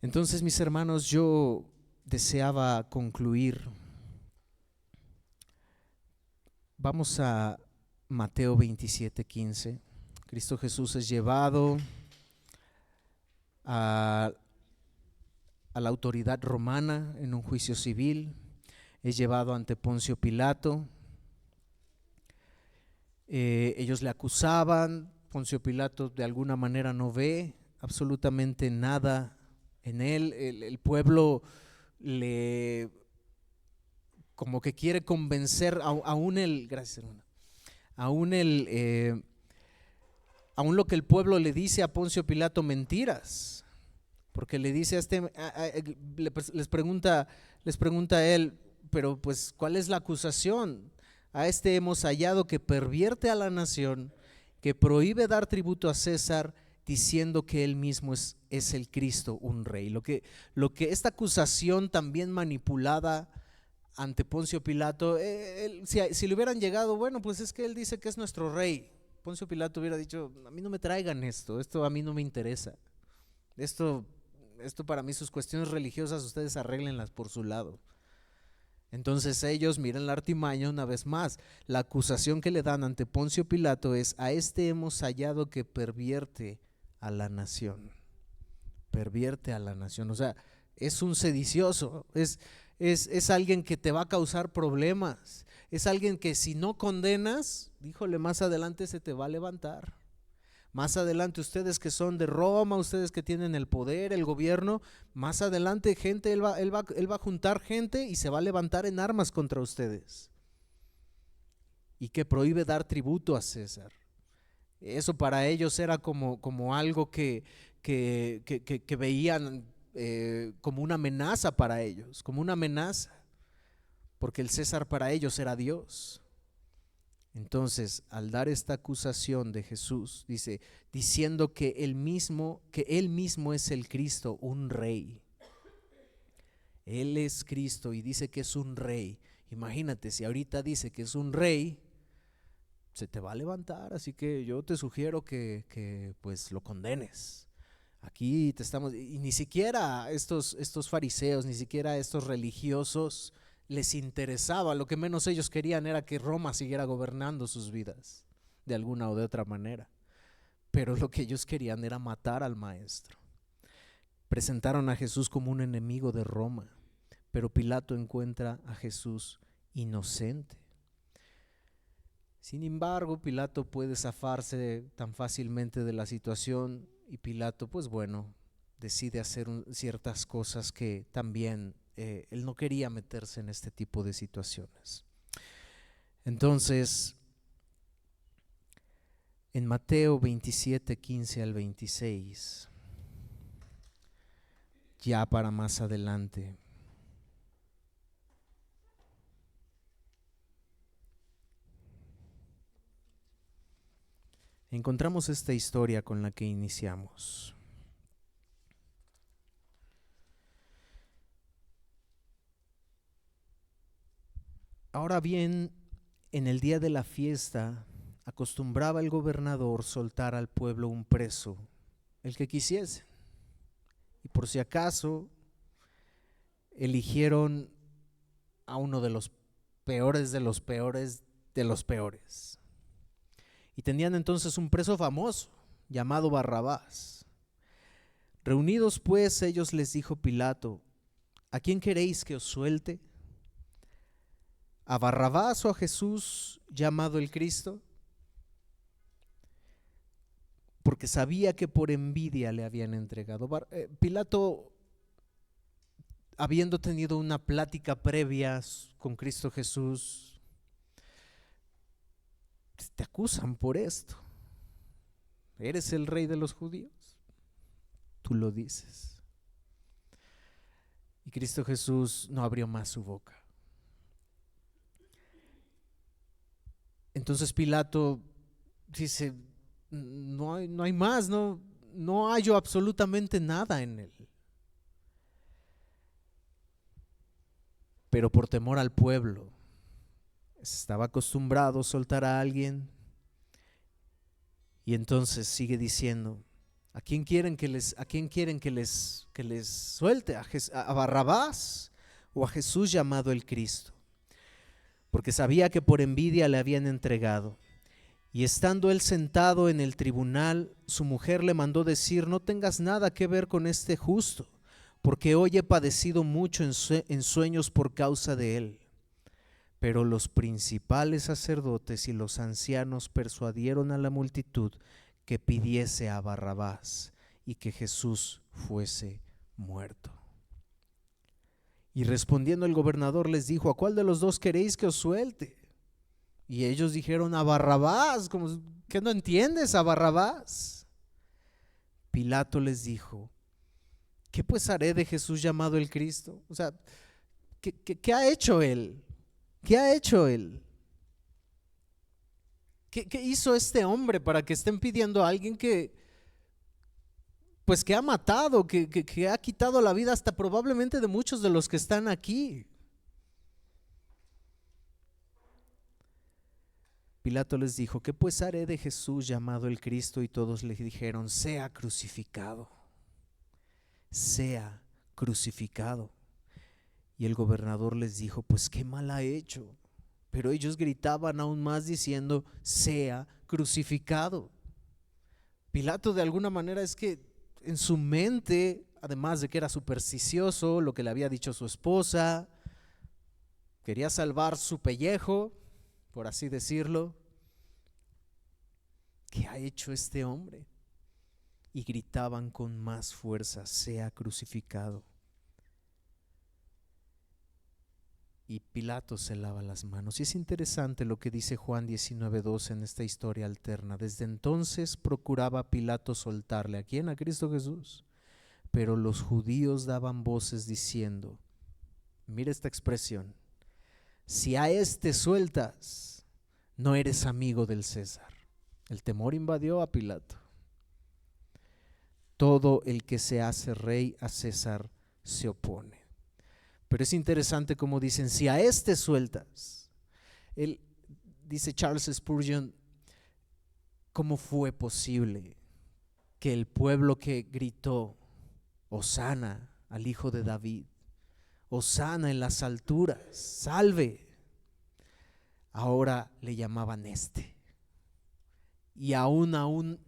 Entonces, mis hermanos, yo deseaba concluir. Vamos a Mateo 27:15. Cristo Jesús es llevado a la autoridad romana en un juicio civil, es llevado ante Poncio Pilato. Ellos le acusaban, Poncio Pilato de alguna manera no ve absolutamente nada en él. El pueblo le como que quiere convencer aún el, gracias hermano, aún lo que el pueblo le dice a Poncio Pilato mentiras, porque le dice les pregunta a él, pero pues ¿cuál es la acusación? A este hemos hallado que pervierte a la nación, que prohíbe dar tributo a César, diciendo que él mismo es el Cristo, un rey. Lo que esta acusación también manipulada ante Poncio Pilato, si le hubieran llegado, bueno, pues es que él dice que es nuestro rey. Poncio Pilato hubiera dicho, a mí no me traigan esto a mí no me interesa. Esto para mí, sus cuestiones religiosas, ustedes arréglenlas por su lado. Entonces ellos miran la artimaña una vez más. La acusación que le dan ante Poncio Pilato es: a este hemos hallado que pervierte a la nación. Pervierte a la nación. O sea, es un sedicioso, es alguien que te va a causar problemas. Es alguien que si no condenas, híjole, más adelante se te va a levantar. Más adelante ustedes que son de Roma, ustedes que tienen el poder, el gobierno, más adelante gente, él va a juntar gente y se va a levantar en armas contra ustedes. Y que prohíbe dar tributo a César. Eso para ellos era como algo que veían como una amenaza para ellos, como una amenaza, porque el César para ellos era Dios. Entonces, al dar esta acusación de Jesús, dice, diciendo que él mismo es el Cristo, un rey. Él es Cristo y dice que es un rey. Imagínate, si ahorita dice que es un rey, se te va a levantar, así que yo te sugiero que pues lo condenes. Aquí te estamos, y ni siquiera estos fariseos, ni siquiera estos religiosos les interesaba. Lo que menos ellos querían era que Roma siguiera gobernando sus vidas de alguna o de otra manera, pero lo que ellos querían era matar al maestro. Presentaron a Jesús como un enemigo de Roma, pero Pilato encuentra a Jesús inocente. Sin embargo, Pilato puede zafarse tan fácilmente de la situación, y Pilato, pues bueno, decide hacer ciertas cosas que también él no quería meterse en este tipo de situaciones. Entonces, en Mateo 27:15 al 26, ya para más adelante, encontramos esta historia con la que iniciamos. Ahora bien, en el día de la fiesta, acostumbraba el gobernador soltar al pueblo un preso, el que quisiese. Y por si acaso, eligieron a uno de los peores de los peores de los peores. Y tenían entonces un preso famoso llamado Barrabás. Reunidos pues, ellos les dijo Pilato: ¿a quién queréis que os suelte? ¿A Barrabás o a Jesús llamado el Cristo? porque sabía que por envidia le habían entregado. Pilato, habiendo tenido una plática previa con Cristo Jesús, te acusan por esto. ¿Eres el rey de los judíos? Tú lo dices. Y Cristo Jesús no abrió más su boca. Entonces Pilato dice, no hay más, no hallo absolutamente nada en él. Pero por temor al pueblo, estaba acostumbrado a soltar a alguien, y entonces sigue diciendo, ¿a quién quieren que les suelte? ¿A Barrabás o a Jesús llamado el Cristo? Porque sabía que por envidia le habían entregado. Y estando él sentado en el tribunal, su mujer le mandó decir, no tengas nada que ver con este justo, porque hoy he padecido mucho en sueños por causa de él. Pero los principales sacerdotes y los ancianos persuadieron a la multitud que pidiese a Barrabás y que Jesús fuese muerto. Y respondiendo el gobernador les dijo, ¿a cuál de los dos queréis que os suelte? Y ellos dijeron, a Barrabás. Como que no entiendes, a Barrabás. Pilato les dijo, ¿qué pues haré de Jesús llamado el Cristo? O sea, ¿qué ha hecho él? ¿Qué ha hecho él? ¿Qué hizo este hombre para que estén pidiendo a alguien que ha matado, que ha quitado la vida hasta probablemente de muchos de los que están aquí? Pilato les dijo, ¿qué pues haré de Jesús llamado el Cristo? Y todos le dijeron, sea crucificado, sea crucificado. Y el gobernador les dijo, pues qué mal ha hecho. Pero ellos gritaban aún más diciendo, sea crucificado. Pilato de alguna manera es que en su mente, además de que era supersticioso, lo que le había dicho su esposa, quería salvar su pellejo, por así decirlo. ¿Qué ha hecho este hombre? Y gritaban con más fuerza, sea crucificado. Y Pilato se lava las manos. Y es interesante lo que dice Juan 19:2 en esta historia alterna. Desde entonces procuraba Pilato soltarle. ¿A quién? A Cristo Jesús. Pero los judíos daban voces diciendo, mira esta expresión, si a este sueltas, no eres amigo del César. El temor invadió a Pilato. Todo el que se hace rey a César se opone. Pero es interesante como dicen, si a este sueltas. Él dice Charles Spurgeon, ¿cómo fue posible que el pueblo que gritó Hosana al hijo de David, Hosana en las alturas, salve, ahora le llamaban este? Y aún a un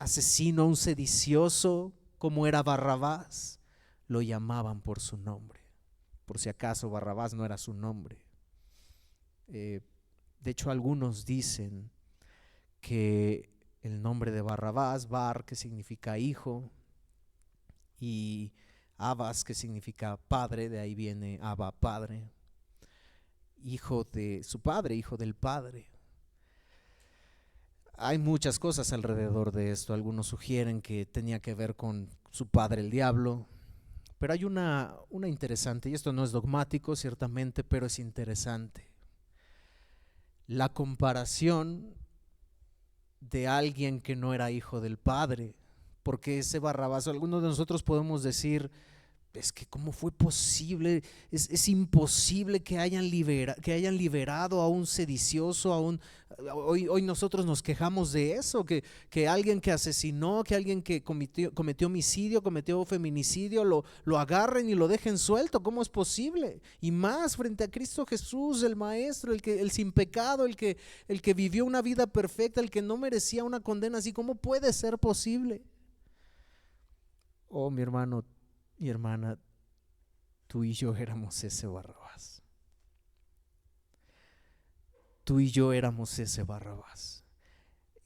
asesino, a un sedicioso como era Barrabás, lo llamaban por su nombre. Por si acaso Barrabás no era su nombre. De hecho, algunos dicen que el nombre de Barrabás, Bar, que significa hijo, y Abbas, que significa padre, de ahí viene Abba, padre, hijo de su padre, hijo del padre. Hay muchas cosas alrededor de esto. Algunos sugieren que tenía que ver con su padre el diablo, pero hay una interesante, y esto no es dogmático ciertamente, pero es interesante. La comparación de alguien que no era hijo del padre, porque ese Barrabás, algunos de nosotros podemos decir, es que cómo fue posible, es imposible que hayan liberado a un sedicioso, hoy nosotros nos quejamos de eso, que alguien que asesinó, que alguien que cometió homicidio, cometió feminicidio, lo agarren y lo dejen suelto. ¿Cómo es posible? Y más frente a Cristo Jesús, el Maestro, el sin pecado, el que vivió una vida perfecta, el que no merecía una condena así. ¿Cómo puede ser posible? Oh, mi hermano, mi hermana, tú y yo éramos ese Barrabás. Tú y yo éramos ese Barrabás.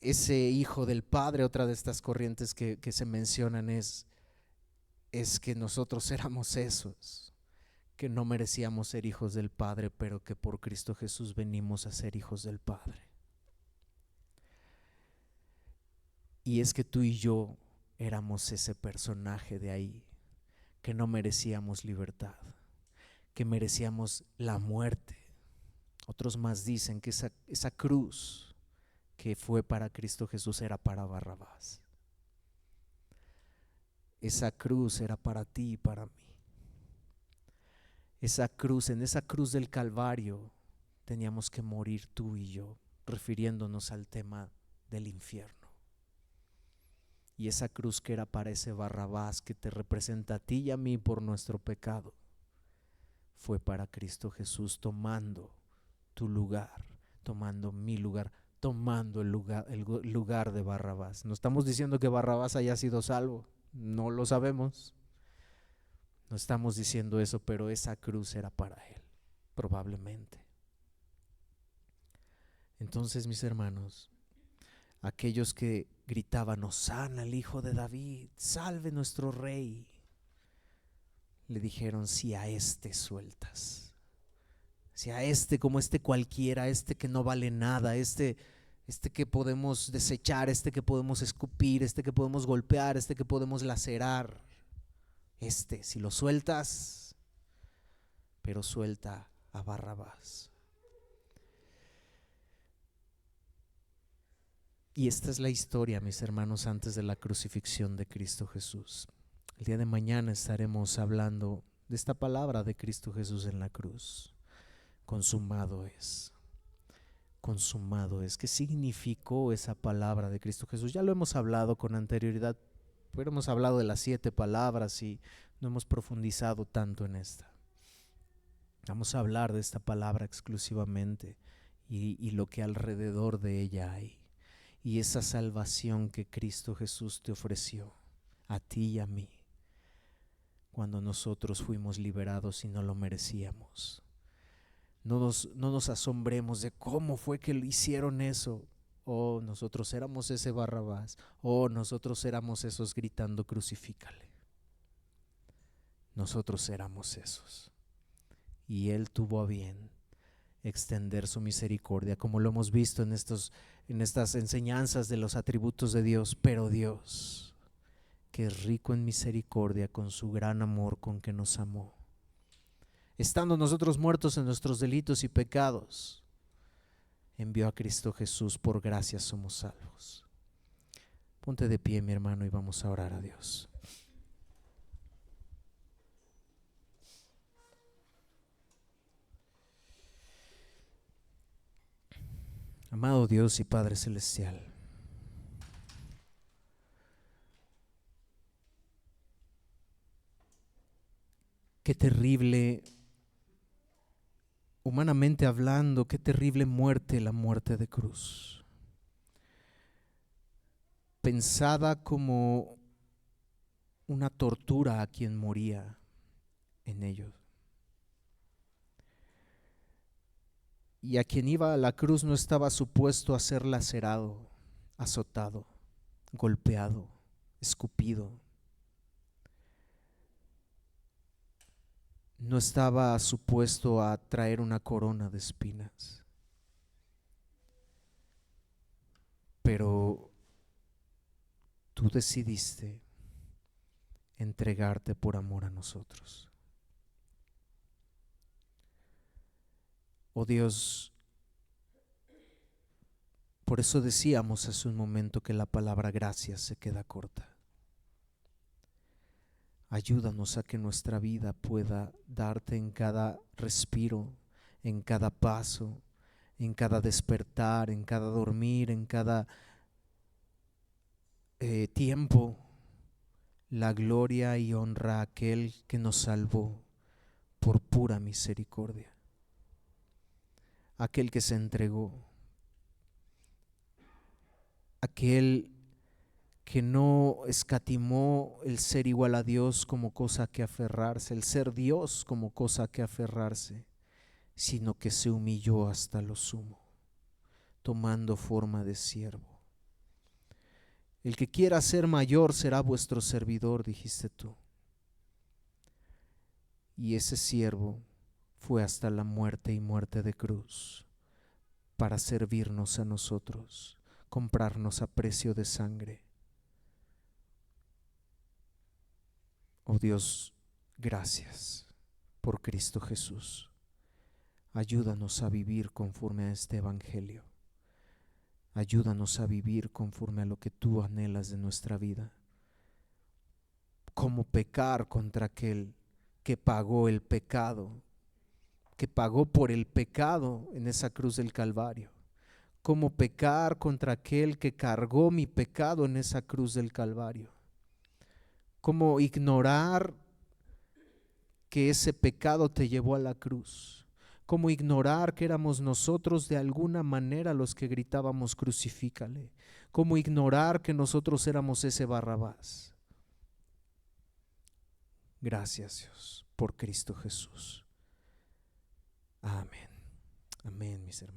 ese hijo del Padre. Otra de estas corrientes que se mencionan es que nosotros éramos esos, que no merecíamos ser hijos del Padre, pero que por Cristo Jesús venimos a ser hijos del Padre. Y es que tú y yo éramos ese personaje de ahí, que no merecíamos libertad, que merecíamos la muerte. Otros más dicen que esa cruz que fue para Cristo Jesús era para Barrabás. Esa cruz era para ti y para mí. Esa cruz, en esa cruz del Calvario teníamos que morir tú y yo, refiriéndonos al tema del infierno. Y esa cruz que era para ese Barrabás que te representa a ti y a mí por nuestro pecado, fue para Cristo Jesús, tomando tu lugar, tomando mi lugar, tomando el lugar de Barrabás. No estamos diciendo que Barrabás haya sido salvo, no lo sabemos. No estamos diciendo eso, pero esa cruz era para él, probablemente. Entonces, mis hermanos, aquellos que gritaban: Hosana al hijo de David, salve nuestro rey, le dijeron: si a este sueltas, si a este como este cualquiera, este que no vale nada, este que podemos desechar, este que podemos escupir, este que podemos golpear, este que podemos lacerar, si lo sueltas, pero suelta a Barrabás. Y esta es la historia, mis hermanos, antes de la crucifixión de Cristo Jesús. El día de mañana estaremos hablando de esta palabra de Cristo Jesús en la cruz. Consumado es. Consumado es. ¿Qué significó esa palabra de Cristo Jesús? Ya lo hemos hablado con anterioridad, pero hemos hablado de las 7 palabras y no hemos profundizado tanto en esta. Vamos a hablar de esta palabra exclusivamente y lo que alrededor de ella hay. Y esa salvación que Cristo Jesús te ofreció a ti y a mí, cuando nosotros fuimos liberados y no lo merecíamos. No nos asombremos de cómo fue que lo hicieron eso. Oh, nosotros éramos ese Barrabás. Oh, nosotros éramos esos gritando: crucifícale. Nosotros éramos esos. Y Él tuvo a bien extender su misericordia, como lo hemos visto en estas enseñanzas de los atributos de Dios. Pero Dios, que es rico en misericordia, con su gran amor con que nos amó, estando nosotros muertos en nuestros delitos y pecados, envió a Cristo Jesús. Por gracia somos salvos. Ponte de pie, mi hermano, y vamos a orar a Dios. Amado Dios y Padre Celestial, qué terrible, humanamente hablando, qué terrible muerte, la muerte de cruz. Pensada como una tortura a quien moría en ellos. Y a quien iba a la cruz no estaba supuesto a ser lacerado, azotado, golpeado, escupido. No estaba supuesto a traer una corona de espinas. Pero tú decidiste entregarte por amor a nosotros. Oh Dios, por eso decíamos hace un momento que la palabra gracias se queda corta. Ayúdanos a que nuestra vida pueda darte en cada respiro, en cada paso, en cada despertar, en cada dormir, en cada tiempo, la gloria y honra a aquel que nos salvó por pura misericordia, aquel que se entregó, aquel que no escatimó el ser igual a Dios como cosa que aferrarse, el ser Dios como cosa que aferrarse, sino que se humilló hasta lo sumo, tomando forma de siervo. El que quiera ser mayor será vuestro servidor, dijiste tú. Y ese siervo fue hasta la muerte y muerte de cruz para servirnos a nosotros, comprarnos a precio de sangre. Oh Dios, gracias por Cristo Jesús. Ayúdanos a vivir conforme a este evangelio. Ayúdanos a vivir conforme a lo que tú anhelas de nuestra vida. Cómo pecar contra aquel que pagó el pecado, que pagó por el pecado en esa cruz del Calvario. Cómo pecar contra aquel que cargó mi pecado en esa cruz del Calvario. Cómo ignorar que ese pecado te llevó a la cruz. Cómo ignorar que éramos nosotros de alguna manera los que gritábamos crucifícale. Cómo ignorar que nosotros éramos ese Barrabás. Gracias, Dios, por Cristo Jesús. Amén. Amén, mis hermanos.